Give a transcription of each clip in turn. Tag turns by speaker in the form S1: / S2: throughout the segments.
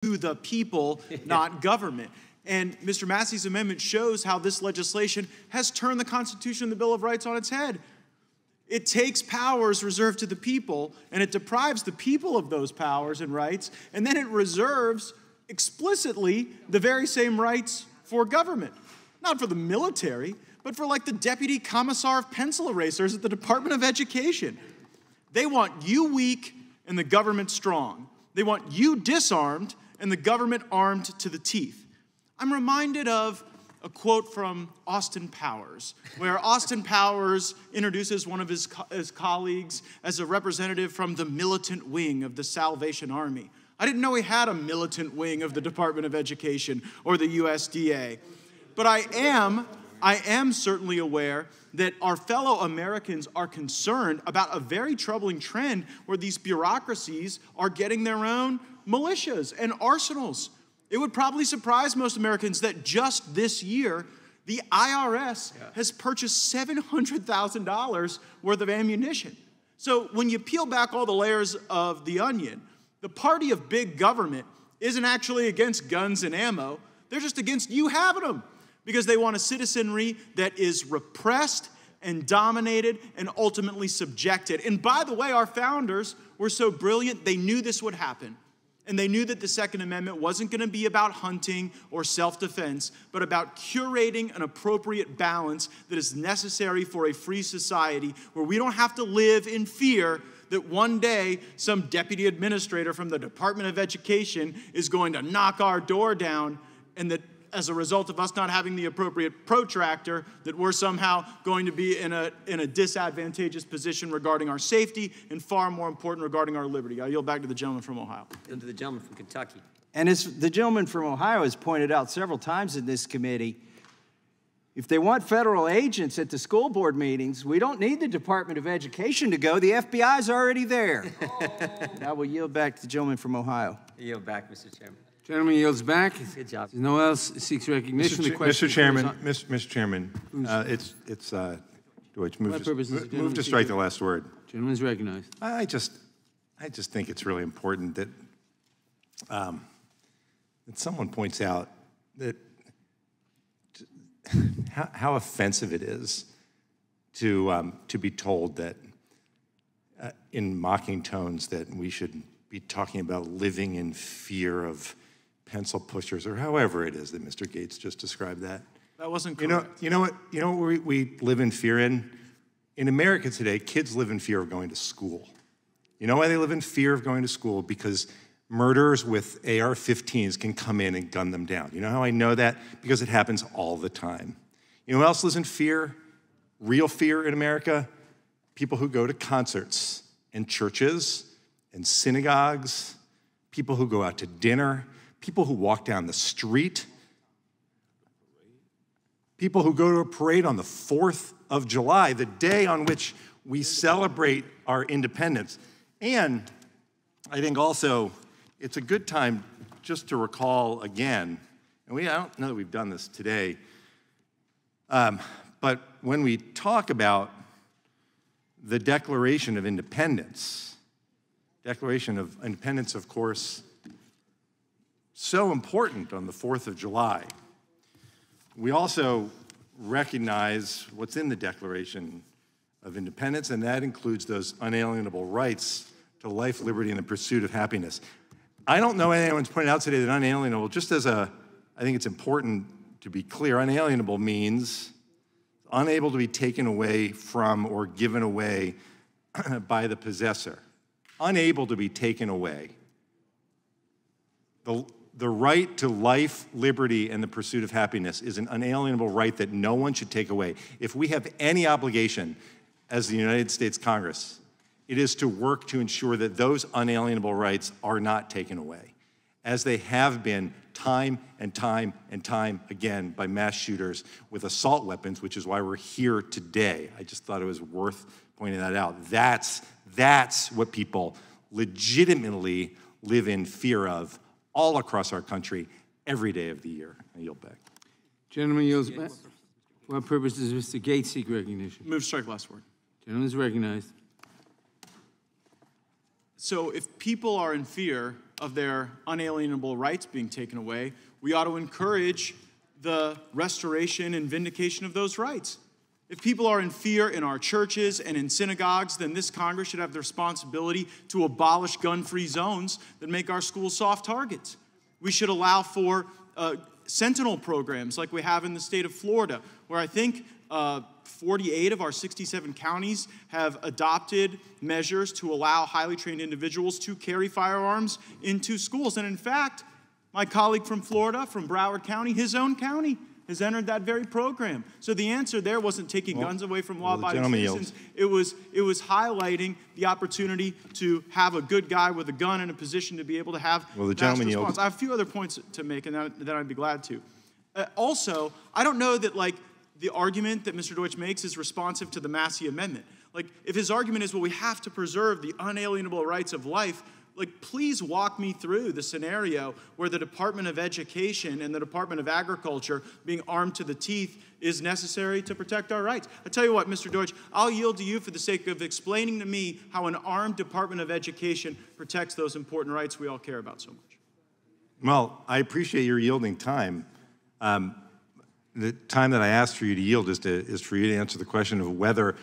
S1: to the people, not government. And Mr. Massey's amendment shows how this legislation has turned the Constitution and the Bill of Rights on its head. It takes powers reserved to the people, and it deprives the people of those powers and rights, and then it reserves explicitly the very same rights for government. Not for the military, but for like the deputy commissar of pencil erasers at the Department of Education. They want you weak and the government strong. They want you disarmed and the government armed to the teeth. I'm reminded of a quote from Austin Powers, where Austin Powers introduces one of his colleagues as a representative from the militant wing of the Salvation Army. I didn't know he had a militant wing of the Department of Education or the USDA. But I am certainly aware that our fellow Americans are concerned about a very troubling trend where these bureaucracies are getting their own militias and arsenals. It would probably surprise most Americans that just this year, the IRS has purchased $700,000 worth of ammunition. So when you peel back all the layers of the onion, the party of big government isn't actually against guns and ammo. They're just against you having them because they want a citizenry that is repressed and dominated and ultimately subjected. And by the way, our founders were so brilliant, they knew this would happen. And they knew that the Second Amendment wasn't going to be about hunting or self-defense, but about curating an appropriate balance that is necessary for a free society where we don't have to live in fear that one day some deputy administrator from the Department of Education is going to knock our door down, and that as a result of us not having the appropriate protractor, that we're somehow going to be in a disadvantageous position regarding our safety and far more important regarding our liberty. I yield back to the gentleman from Ohio.
S2: And to the gentleman from Kentucky.
S3: And as the gentleman from Ohio has pointed out several times in this committee, if they want federal agents at the school board meetings, we don't need the Department of Education to go. The FBI is already there. Now we'll yield back to the gentleman from Ohio.
S2: I yield back, Mr. Chairman.
S4: Gentleman yields back.
S2: Good job.
S4: No one else seeks recognition.
S5: Mr. Chairman, it's Deutch. Move to strike the last word.
S4: Gentleman is recognized.
S5: I just think it's really important that that someone points out that how offensive it is to be told that in mocking tones that we should be talking about living in fear of pencil pushers, or however it is that Mr. Gaetz just described that.
S1: That wasn't correct.
S5: You know what we live in fear in? In America today, kids live in fear of going to school. You know why they live in fear of going to school? Because murderers with AR-15s can come in and gun them down. You know how I know that? Because it happens all the time. You know who else lives in fear? Real fear in America? People who go to concerts and churches and synagogues, people who go out to dinner, people who walk down the street, people who go to a parade on the 4th of July, the day on which we celebrate our independence. And I think also it's a good time just to recall again, and I don't know that we've done this today, but when we talk about the Declaration of Independence, of course, so important on the 4th of July. We also recognize what's in the Declaration of Independence, and that includes those unalienable rights to life, liberty, and the pursuit of happiness. I don't know anyone's pointed out today that unalienable, just as I think it's important to be clear, unalienable means unable to be taken away from or given away by the possessor. Unable to be taken away. The right to life, liberty, and the pursuit of happiness is an unalienable right that no one should take away. If we have any obligation as the United States Congress, it is to work to ensure that those unalienable rights are not taken away, as they have been time and time and time again by mass shooters with assault weapons, which is why we're here today. I just thought it was worth pointing that out. That's what people legitimately live in fear of all across our country every day of the year. I yield back.
S4: Gentleman yields back. For what purpose does Mr. Gaetz seek recognition?
S1: Move to strike last word.
S4: Gentleman is recognized.
S1: So if people are in fear of their unalienable rights being taken away, we ought to encourage the restoration and vindication of those rights. If people are in fear in our churches and in synagogues, then this Congress should have the responsibility to abolish gun-free zones that make our schools soft targets. We should allow for sentinel programs like we have in the state of Florida, where I think 48 of our 67 counties have adopted measures to allow highly trained individuals to carry firearms into schools. And in fact, my colleague from Florida, from Broward County, his own county, has entered that very program. So the answer there wasn't taking guns away from law-abiding citizens. It was highlighting the opportunity to have a good guy with a gun in a position to be able to have fast response. I have a few other points to make, and then I'd be glad to. Also, I don't know that the argument that Mr. Deutch makes is responsive to the Massey Amendment. If his argument is, well, we have to preserve the unalienable rights of life, please walk me through the scenario where the Department of Education and the Department of Agriculture being armed to the teeth is necessary to protect our rights. I tell you what, Mr. Deutch, I'll yield to you for the sake of explaining to me how an armed Department of Education protects those important rights we all care about so much.
S5: Well, I appreciate your yielding time. The time that I asked for you to yield is for you to answer the question of whether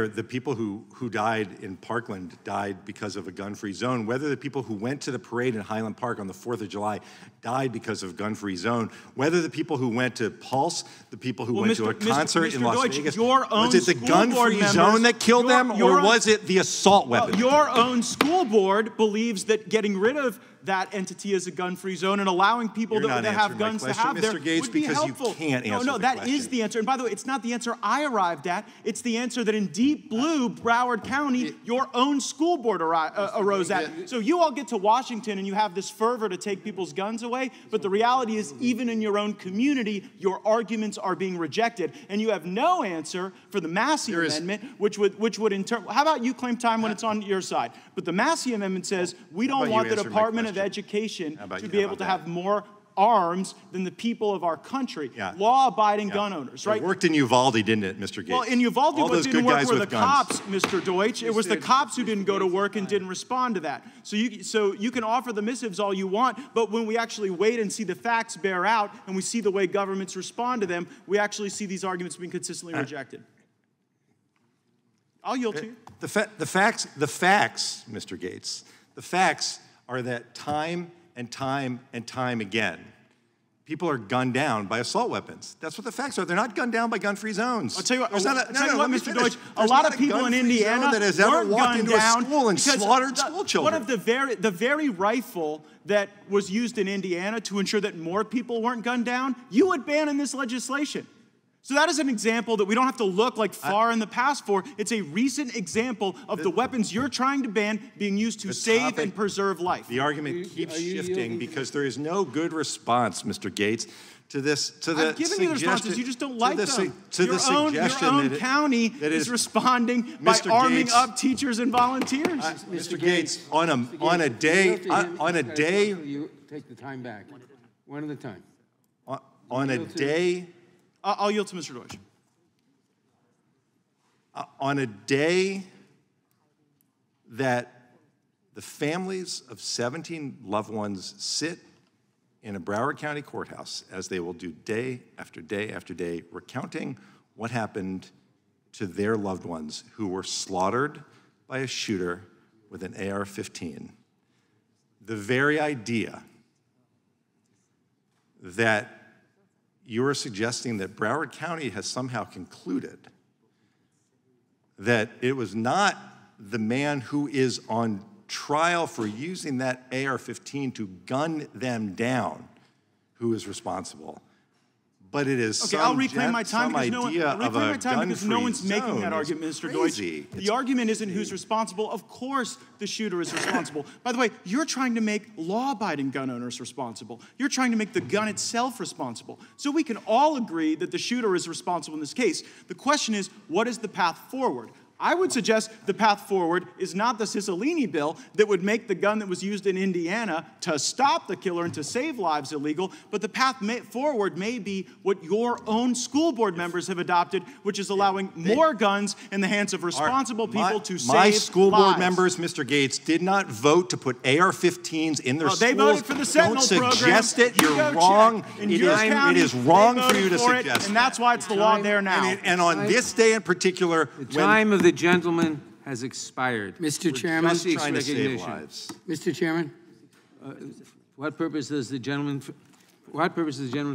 S5: the people who died in Parkland died because of a gun-free zone, whether the people who went to the parade in Highland Park on the 4th of July died because of a gun-free zone, whether the people who went to Pulse, the people who went to a concert in Las Vegas, was it the gun-free zone that killed them, or was it the assault weapon?
S1: Your own school board believes that getting rid of that entity as a gun-free zone and allowing people that have guns to have there would be helpful.
S5: You can't answer
S1: no, that is the answer. And by the way, it's not the answer I arrived at. It's the answer that in deep blue, Broward County, your own school board arose at. So you all get to Washington and you have this fervor to take people's guns away, but the reality is even in your own community, your arguments are being rejected. And you have no answer for the Massey Amendment, which would in turn, how about you claim time when it's on your side? But the Massey Amendment says we don't want the Department of Education to be able to have more arms than the people of our country. Law-abiding gun owners, right?
S5: It worked in Uvalde, didn't it, Mr. Gaetz?
S1: Well, in Uvalde, what didn't work were the cops,
S5: guns.
S1: Mr. Deutch. It was the cops who didn't go to work and didn't respond to that. So you can offer the missives all you want, but when we actually wait and see the facts bear out and we see the way governments respond to them, we actually see these arguments being consistently rejected. I'll yield to you.
S5: The facts, Mr. Gaetz, the facts are that time and time and time again, people are gunned down by assault weapons. That's what the facts are. They're not gunned down by gun-free zones.
S1: I'll tell you what, Mr. Deutch, a lot of people in Indiana
S5: that has ever
S1: weren't
S5: walked
S1: gunned
S5: into
S1: down
S5: a school and slaughtered school children.
S1: One of the very rifle that was used in Indiana to ensure that more people weren't gunned down, you would ban in this legislation. So that is an example that we don't have to look far in the past for. It's a recent example of the weapons you're trying to ban being used to save and preserve life.
S5: The argument keeps shifting because there is no good response, Mr. Gaetz, to this.
S1: I've given you the responses, you just don't like them. Your own county is responding by arming up teachers and volunteers.
S5: Mr. Gaetz, on a day,
S4: You take the time back, one at a time.
S5: On a day.
S1: I'll yield to Mr. Deutch.
S5: On a day that the families of 17 loved ones sit in a Broward County courthouse, as they will do day after day after day, recounting what happened to their loved ones who were slaughtered by a shooter with an AR-15. The very idea that you are suggesting that Broward County has somehow concluded that it was not the man who is on trial for using that AR-15 to gun them down who is responsible, but it is
S1: I'll reclaim my time because no one's making that argument, Mr. Deutch. The argument isn't who's responsible. Of course the shooter is responsible. By the way, you're trying to make law-abiding gun owners responsible. You're trying to make the gun itself responsible. So we can all agree that the shooter is responsible in this case. The question is, what is the path forward? I would suggest the path forward is not the Cicilline bill that would make the gun that was used in Indiana to stop the killer and to save lives illegal, but the path forward may be what your own school board members have adopted, which is allowing more guns in the hands of responsible people to save lives.
S5: My school board members, Mr. Gaetz, did not vote to put AR-15s in their schools.
S1: They voted for the Sentinel program.
S5: Don't suggest it. You're wrong. It is wrong for you to suggest.
S1: And that's why it's the law there now.
S5: And on this day in particular,
S4: The time of the gentleman has expired.
S6: Mr. Chairman.
S5: just trying to save lives.
S6: Mr. Chairman.
S4: What purpose does the gentleman